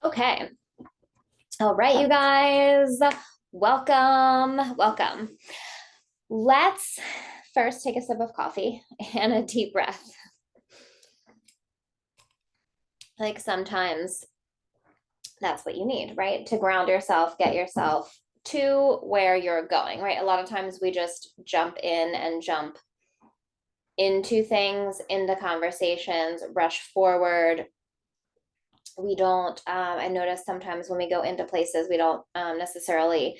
Okay. All right, you guys. Welcome. Welcome. Let's first take a sip of coffee and a deep breath. Like sometimes that's what you need, right? To ground yourself, get yourself to where you're going, right? A lot of times we just jump in and jump into things, into conversations, rush forward. We don't, I notice sometimes when we go into places, we don't necessarily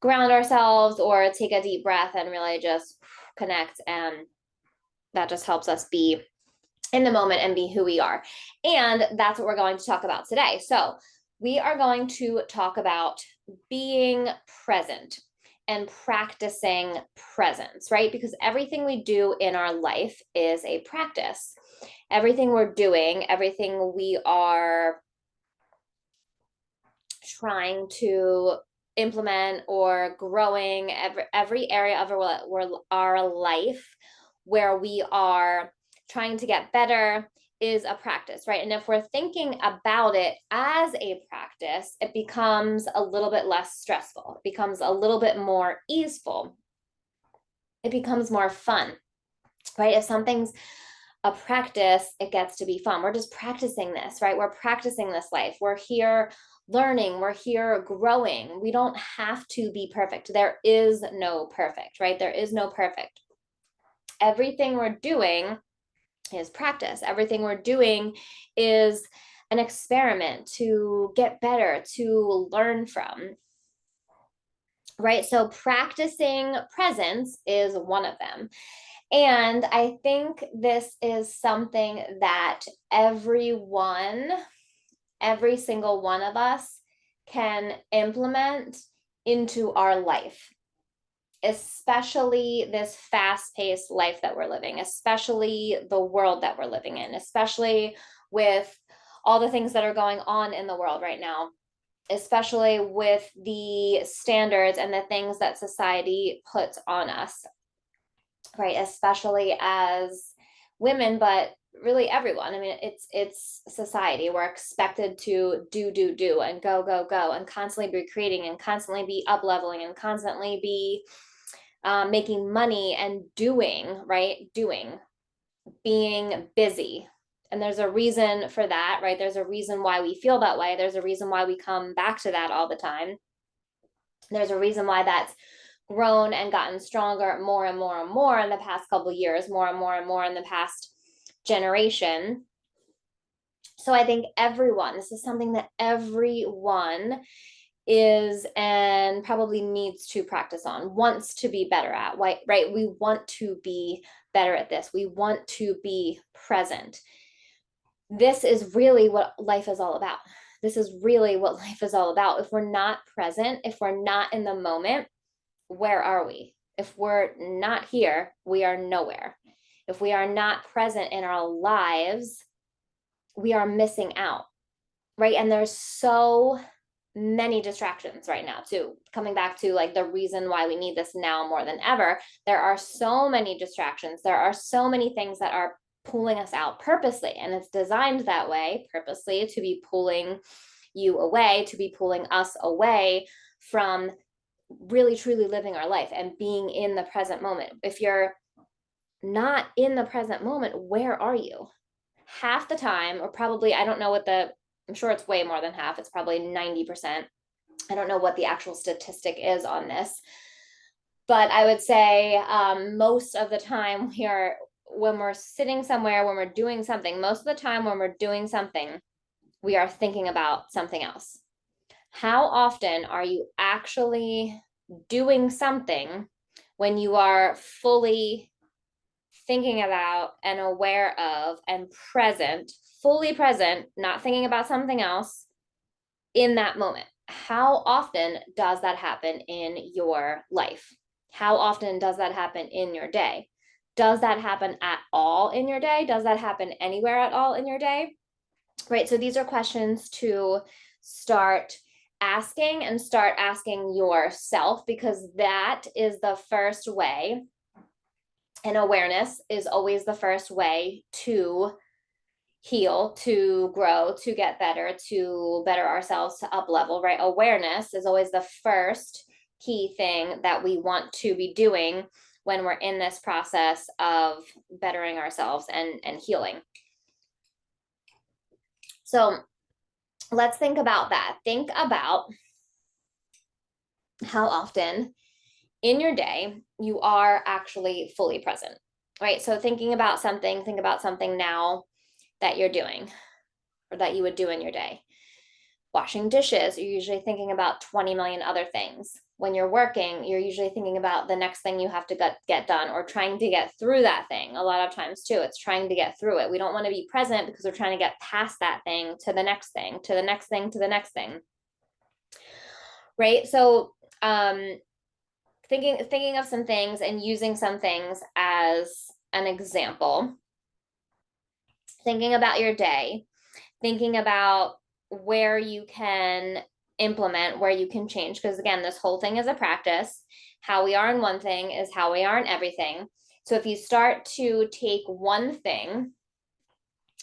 ground ourselves or take a deep breath and really just connect. And that just helps us be in the moment and be who we are. And that's what we're going to talk about today. So, we are going to talk about being present and practicing presence, right? Because everything we do in our life is a practice. Everything we're doing, everything we are trying to implement or growing every area of our life where we are trying to get better is a practice, right? And if we're thinking about it as a practice, it becomes a little bit less stressful. It becomes a little bit more easeful. It becomes more fun, right? If something's a practice, it gets to be fun. We're just practicing this, right? We're practicing this life. We're here learning, we're here growing. We don't have to be perfect. There is no perfect, right? There is no perfect. Everything we're doing is practice. Everything we're doing is an experiment to get better, to learn from, right? So practicing presence is one of them. And I think this is something that every single one of us can implement into our life, especially this fast-paced life that we're living, especially the world that we're living in, especially with all the things that are going on in the world right now, especially with the standards and the things that society puts on us, right? Especially as women, but really everyone. I mean, it's society. We're expected to do and go and constantly be creating and constantly be up leveling and constantly be making money and doing, right? Doing, being busy. And there's a reason for that, right? There's a reason why we feel that way. There's a reason why we come back to that all the time. There's a reason why that's grown and gotten stronger more and more and more in the past couple of years, more and more and more in the past generation. So I think this is something that everyone is and probably needs to practice on, wants to be better at, right? We want to be better at this. We want to be present. This is really what life is all about. This is really what life is all about. If we're not present, if we're not in the moment, where are we? If we're not here, we are nowhere. If we are not present in our lives, we are missing out, right? And there's so many distractions right now too. Coming back to like the reason why we need this now more than ever, there are so many distractions. There are so many things that are pulling us out purposely, and it's designed that way purposely to be pulling you away, to be pulling us away from really truly living our life and being in the present moment. If you're not in the present moment, where are you? Half the time, or probably, I don't know I'm sure it's way more than half, it's probably 90%. I don't know what the actual statistic is on this, but I would say most of the time when we're sitting somewhere, when we're doing something, most of the time when we're doing something, we are thinking about something else. How often are you actually doing something when you are fully thinking about and aware of and present, fully present, not thinking about something else in that moment? How often does that happen in your life? How often does that happen in your day? Does that happen at all in your day? Does that happen anywhere at all in your day? Right. So these are questions to start asking and start asking yourself, because that is the first way. And awareness is always the first way to heal, to grow, to get better, to better ourselves, to up level, right? Awareness is always the first key thing that we want to be doing when we're in this process of bettering ourselves and healing. So let's think about that. Think about how often in your day you are actually fully present, right? So think about something now that you're doing or that you would do in your day. Washing dishes, you're usually thinking about 20 million other things. When you're working, you're usually thinking about the next thing you have to get done or trying to get through that thing. A lot of times too, it's trying to get through it. We don't want to be present because we're trying to get past that thing to the next thing, to the next thing, to the next thing. Right? So thinking of some things and using some things as an example. Thinking about your day, thinking about where you can implement, where you can change. Because again, this whole thing is a practice. How we are in one thing is how we are in everything. So if you start to take one thing,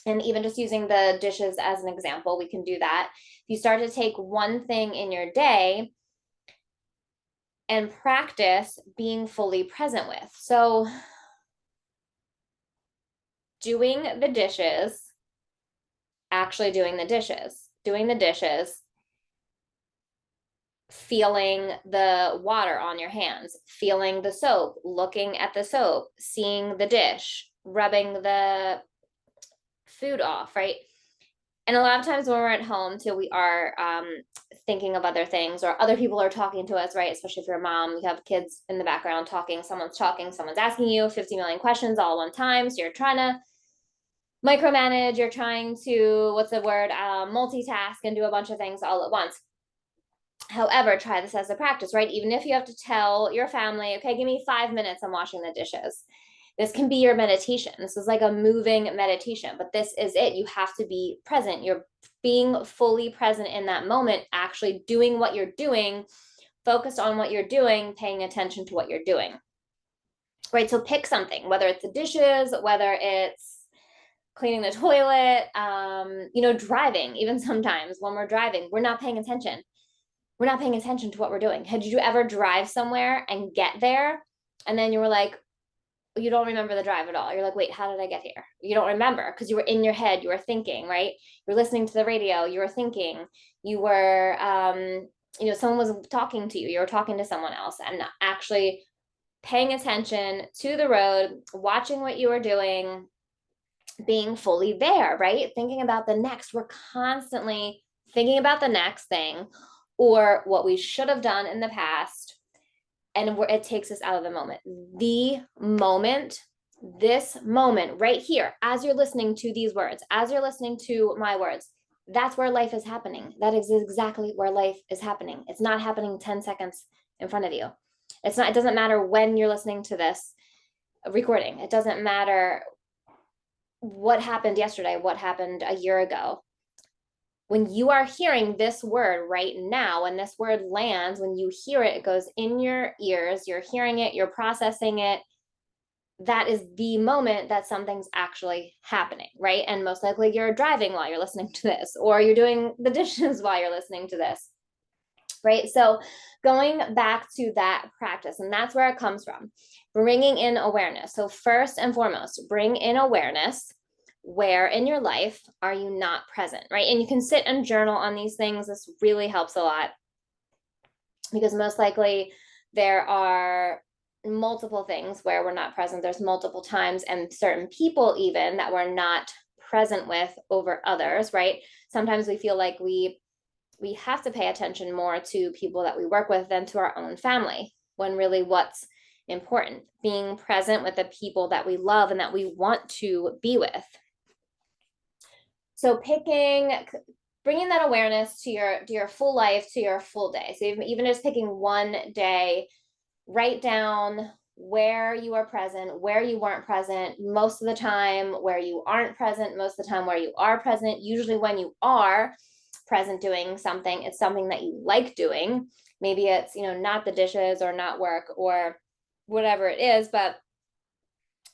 and even just using the dishes as an example, we can do that. If you start to take one thing in your day and practice being fully present with. So doing the dishes, actually doing the dishes, feeling the water on your hands, feeling the soap, looking at the soap, seeing the dish, rubbing the food off, right? And a lot of times when we're at home too, we are thinking of other things or other people are talking to us, right? Especially if you're a mom, you have kids in the background talking, someone's asking you 50 million questions all at one time. So you're trying to micromanage, you're trying to, multitask and do a bunch of things all at once. However, try this as a practice, right? Even if you have to tell your family, okay, give me 5 minutes, I'm washing the dishes. This can be your meditation. This is like a moving meditation, but this is it. You have to be present. You're being fully present in that moment, actually doing what you're doing, focused on what you're doing, paying attention to what you're doing. Right? So pick something, whether it's the dishes, whether it's cleaning the toilet, driving. Even sometimes when we're driving, we're not paying attention. We're not paying attention to what we're doing. Had you ever drive somewhere and get there and then you were like, you don't remember the drive at all? You're like, wait, how did I get here? You don't remember because you were in your head, you were thinking, right? You're listening to the radio, you were thinking, you were, someone was talking to you, you were talking to someone else and actually paying attention to the road, watching what you were doing, being fully there, right? Thinking about the next. We're constantly thinking about the next thing or what we should have done in the past. And it takes us out of the moment. This moment right here, as you're listening to these words, as you're listening to my words, that's where life is happening. That is exactly where life is happening. It's not happening 10 seconds in front of you. It doesn't matter when you're listening to this recording. It doesn't matter what happened yesterday, what happened a year ago. When you are hearing this word right now, and this word lands, when you hear it, it goes in your ears, you're hearing it, you're processing it. That is the moment that something's actually happening, right? And most likely you're driving while you're listening to this, or you're doing the dishes while you're listening to this, right? So going back to that practice, and that's where it comes from, bringing in awareness. So first and foremost, bring in awareness. Where in your life are you not present, right? And you can sit and journal on these things. This really helps a lot because most likely there are multiple things where we're not present. There's multiple times and certain people even that we're not present with over others, right? Sometimes we feel like we have to pay attention more to people that we work with than to our own family, when really what's important, being present with the people that we love and that we want to be with. So bringing that awareness to your full life, to your full day. So even just picking one day, write down where you are present, where you weren't present, most of the time where you aren't present, most of the time where you are present. Usually when you are present doing something, it's something that you like doing. Maybe it's, not the dishes or not work or whatever it is, but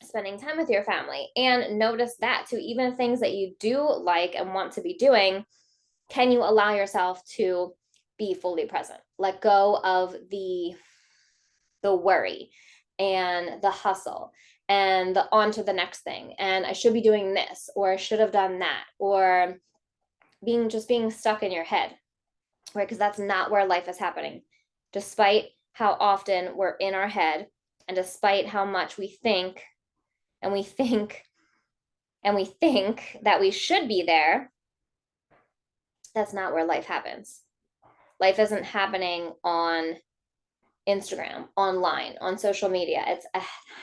spending time with your family, and notice that too. Even things that you do like and want to be doing, can you allow yourself to be fully present? Let go of the worry and the hustle and the on to the next thing. And I should be doing this, or I should have done that, or being stuck in your head, right? Because that's not where life is happening. Despite how often we're in our head, and despite how much we think and we think and we think that we should be there, that's not where life happens. Life isn't happening on Instagram, online, on social media. It's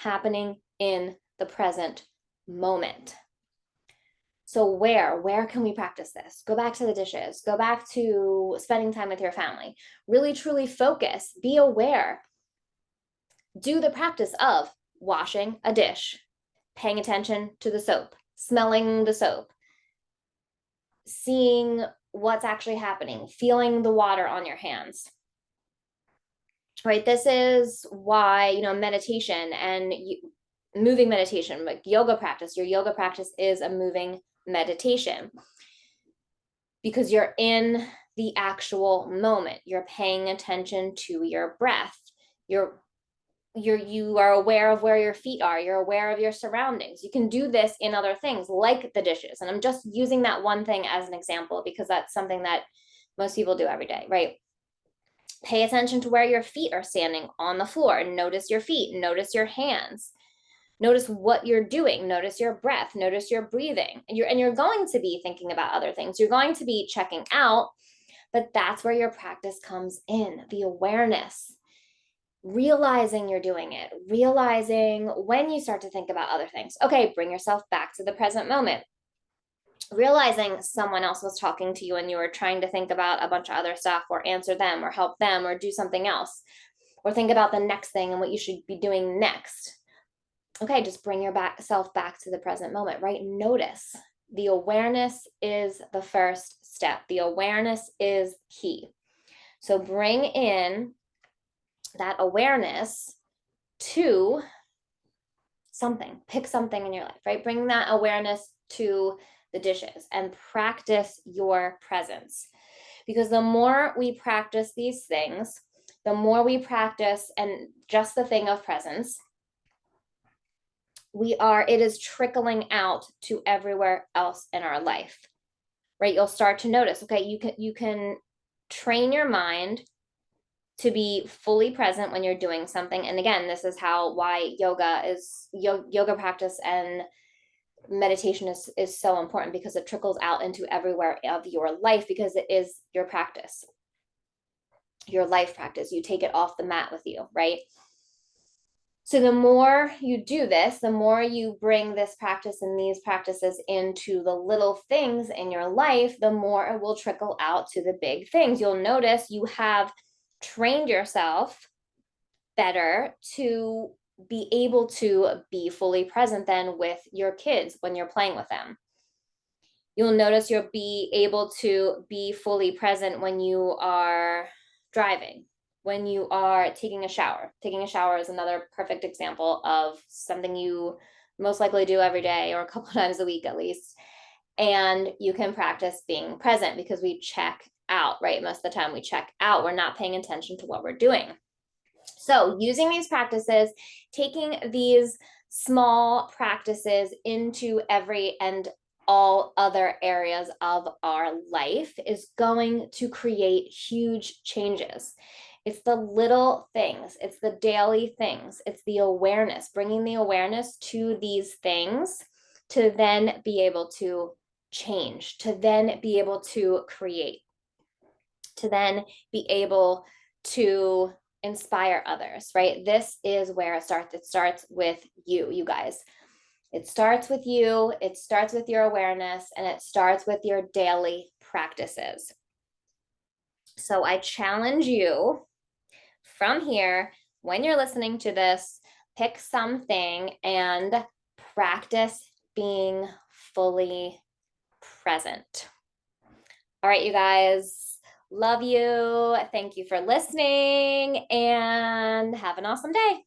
happening in the present moment. So where can we practice this? Go back to the dishes, go back to spending time with your family. Really truly focus, be aware. Do the practice of washing a dish, paying attention to the soap, smelling the soap, seeing what's actually happening, feeling the water on your hands. Right? This is why, meditation and moving meditation, like yoga practice, your yoga practice is a moving meditation, because you're in the actual moment. You're paying attention to your breath. You are aware of where your feet are. You're aware of your surroundings. You can do this in other things like the dishes. And I'm just using that one thing as an example because that's something that most people do every day, right? Pay attention to where your feet are standing on the floor. Notice your feet, notice your hands. Notice what you're doing. Notice your breath. Notice your breathing. And you're going to be thinking about other things. You're going to be checking out, but that's where your practice comes in, the awareness. Realizing you're doing it, realizing when you start to think about other things. Okay, bring yourself back to the present moment. Realizing someone else was talking to you and you were trying to think about a bunch of other stuff, or answer them, or help them, or do something else, or think about the next thing and what you should be doing next. Okay, just bring yourself back to the present moment, right? Notice. The awareness is the first step. The awareness is key. So bring in that awareness to something. Pick something in your life, right? Bring that awareness to the dishes and practice your presence. Because the more we practice these things, the more we practice and just the thing of presence, it is trickling out to everywhere else in our life, right? You'll start to notice, okay, you can train your mind to be fully present when you're doing something. And again, this is why yoga practice and meditation is so important, because it trickles out into everywhere of your life, because it is your practice, your life practice. You take it off the mat with you, right? So the more you do this, the more you bring this practice and these practices into the little things in your life, the more it will trickle out to the big things. You'll notice you have trained yourself better to be able to be fully present then with your kids when you're playing with them. You'll notice you'll be able to be fully present when you are driving, when you are taking a shower. Taking a shower is another perfect example of something you most likely do every day, or a couple times a week at least. And you can practice being present, because we check out, right? Most of the time we check out. We're not paying attention to what we're doing. So using these practices, taking these small practices into every and all other areas of our life is going to create huge changes. It's the little things, it's the daily things, it's the awareness, bringing the awareness to these things to then be able to change, to then be able to create, to then be able to inspire others, right? This is where it starts. It starts with you guys. It starts with you, it starts with your awareness, and it starts with your daily practices. So I challenge you from here, when you're listening to this, pick something and practice being fully present. All right, you guys, love you. Thank you for listening, and have an awesome day.